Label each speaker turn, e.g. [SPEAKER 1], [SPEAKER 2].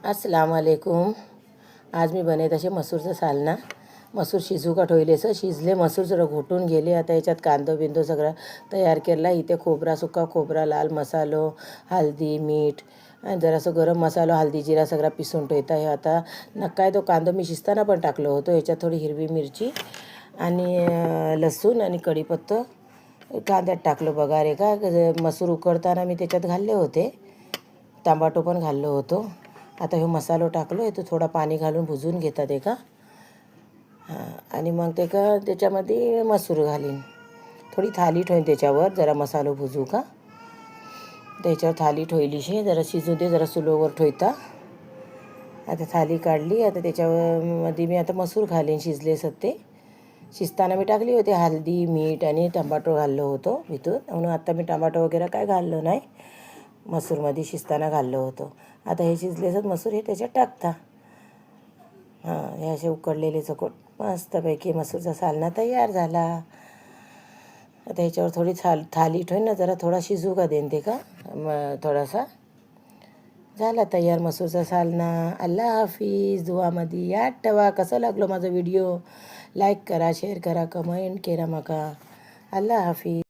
[SPEAKER 1] अस्सलाम वालेकुम. आज मी बनवत असे मसूरचं सालना. मसूर शिजू का ठेवलेचं शिजले मसूर जरा घोटून गेले. आता याच्यात कांदो बिंदो सगळं तयार केला. इथे खोबरा, सुका खोबरा, लाल मसालो, हळदी, मीठ आणि जरासं गरम मसालो, हळदी जिरा सगळा पिसून ठेवता. हे आता नक्काय तो कांदो मी शिजताना पण टाकलो होतो. याच्यात थोडी हिरवी मिरची आणि लसूण आणि कढीपत्ता कांद्यात टाकलं. बघा रे का मसूर उकडताना मी त्याच्यात घालले होते. टमाटो पण घाललो होतो. आता हे मसालो टाकलो आहे. तो थोडा पाणी घालून भुजून घेतात का. आणि मग ते का त्याच्यामध्ये मसूर घालीन. थोडी थाली ठेवीन त्याच्यावर जरा मसालो भुजू का. त्याच्यावर थाली ठेवली शे जरा शिजू दे. जरा सुलोवर ठेवता. आता थाली काढली. आता त्याच्यामध्ये मी आता मसूर घालीन. शिजले सत्ते शिजताना मी टाकली होती हळदी, मीठ आणि टमाटो घाललो होतो भितून. म्हणून आता मी टमाटो वगैरे काय घाललो नाही. मसूरमध्ये शिजताना घाललो होतो. आता हे शिजलेच मसूर हे त्याच्यात टाकता. हे असे उकडलेले चकोट मस्तपैकी मसूरचा सालना तयार झाला. आता ह्याच्यावर थोडी थाली ठेवून ना जरा थोडा शिजू का देन ते का थोडासा. झाला तयार मसूरचा सालना. अल्लाह हाफिज. दुवामध्ये याद ठेवा. कसं लागलो माझा व्हिडिओ. लाईक करा, शेअर करा, कमेंट करा. मका अल्लाह हाफिज.